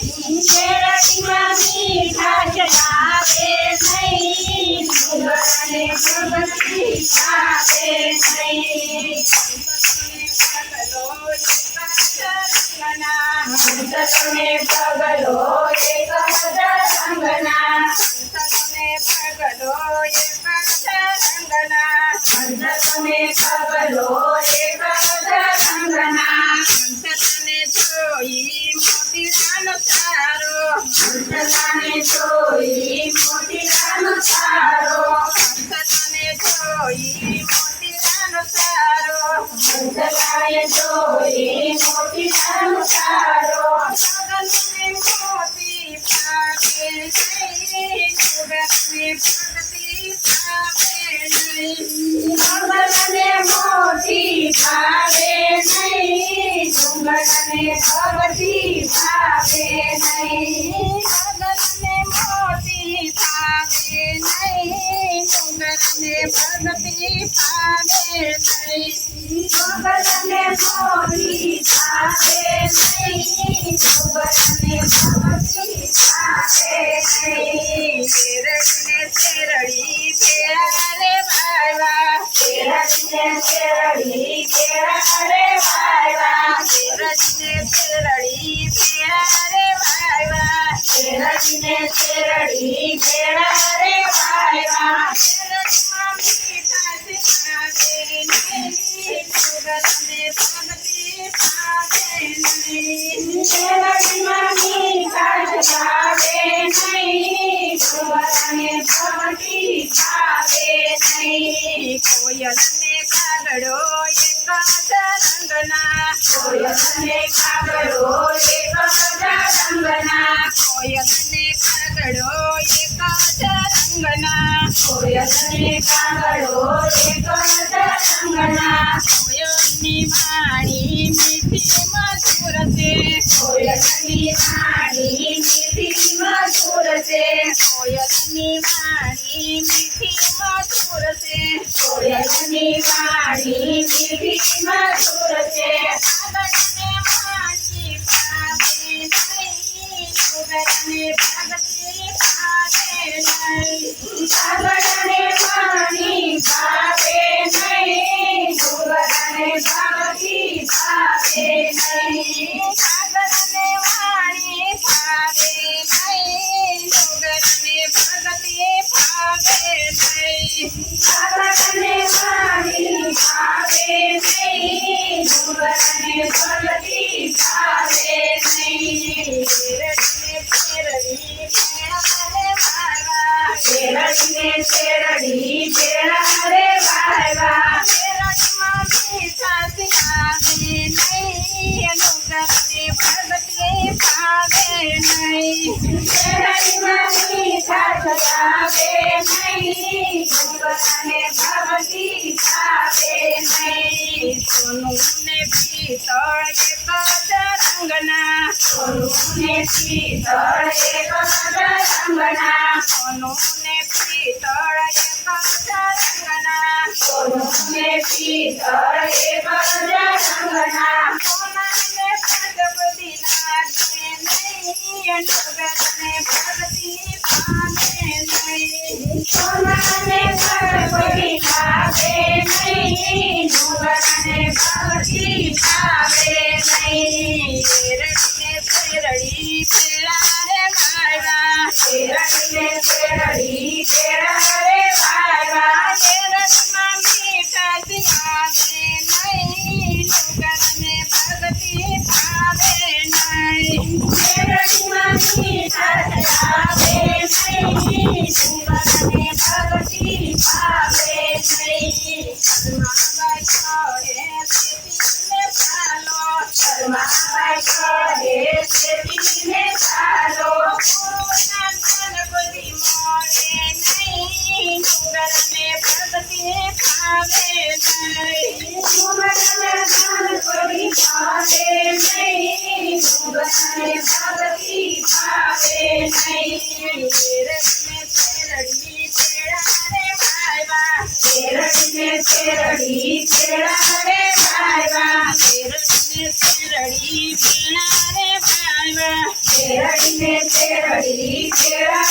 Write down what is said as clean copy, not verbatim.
શેરડીમાં મીઠાશ લાવે નહીં, ડુંગરને ભગતી ભાવે નહીં. હંસને પગલો એક જ રંગના, હંસને પગલો એક જ રંગના, હંસને પગલો એક જ રંગના. હંસને જોઈ મોતીડાનો ચારો, હંસને જોઈ મોતીડાનો ચારો, હંસને જોઈ મોતીડાનો ચારો, હંસને જોઈ મોતીડાનો ચારો. ગગનને મોતી ભાવે નહીં, ડુંગરને ભગતી ભાવે નહીં. ગગનને મોતી ભાવે નહીં, ડુંગરને ભગતી ભાવે નહીં. ગગનને મોતી ભાવે નહીં, ડુંગરને ભગતી ભાવે નહીં. ગગનને મોતી ભાવે નહીં, ડુંગરને ભગતી ભાવે નહીં. શેરડીને શેરડી ભેળા રે વાયવા, શેરડીને શેરડી ભેળા રે વાયવા, શેરડીને શેરડી ભેળા રે વાયવા, શેરડીને શેરડી ભેળા રે વાયવા. શેરડીમાં મીઠાશ લાવે નહીં, ડુંગરને ભગતી ભાવે નહીં. શેરડીમાં મીઠાશ લાવે નહીં, ડુંગરને ભગતી ભાવે નહીં. કોયલને કાગડો એક જ રંગના, કોયલને કાગડો એક જ રંગના, કોયલને કાગડો એક જ રંગના, કોયલને કાગડો એક જ રંગના. કોયલની વાણી મીઠી મધુર છે, કોયલની વાણી મીઠી મધુર છે, કોયલની વાણી મીઠી મધુર છે, કોયલની વાણી મીઠી મધુર છે. કાગડને વાણી ભાવે નહીં, ડુંગરને ભગતી ભાવે નહીં. કાગડને વાણી ભાવે નહીં, ડુંગરને ભગતી ભાવે નહીં. કાગડને વાણી ભાવે નહીં, ડુંગરને ભગતી ભાવે નહીં. કાગડને વાણી ભાવે નહીં, ડુંગરને ભગતી ભાવે નહીં. શેરડીને શેરડી ભેળા રે વાયવા, શેરડીને શેરડી ભેળા રે વાયવા. શેરડીમાં મીઠાશ લાવે નહીં, ડુંગરને ભગતી ભાવે નહીં. શેરડીમાં મીઠાશ લાવે નહીં, ડુંગરને ભગતી ભાવે નહીં. સોનુને પિત્તળ એક જ રંગના, સોનુને પિત્તળ એક જ રંગના, સોનુને પિત્તળ એક જ રંગના, સોનુને પિત્તળ એક જ રંગના. સોનાને ભગવતી લાગે નહીં, ડુંગરને ભગતી ભાવે નહીં. સોનાને ભગવતી લાગે નહીં, ડુંગરને ભગતી ભાવે નહીં. શેરડીને શેરડી ભેળા રે વાયવા, શેરડીને શેરડી ભેળા રે વાયવા. શેરડીમાં મીઠાશ લાવે નહીં, ડુંગરને ભગતી ભાવે નહીં. શેરડીમાં મીઠાશ લાવે નહીં, ડુંગરને ભગતી ભાવે નહીં. શર્માબાઈ કહે શેરડીને ચાલો, ગુરુના ધન બધી મળે નહીં, ડુંગરને ભગતી ભાવે નહીં. ડુંગરને ધન બધી મળે નહીં, ડુંગરને ભગતી ભાવે નહીં. શેરડીને શેરડી ભેળા રે વાયવા, શેરડીને શેરડી ભેળા રે વાયવા, શેરડીને શેરડી ભેળા રે વાયવા. મેળડી કેળા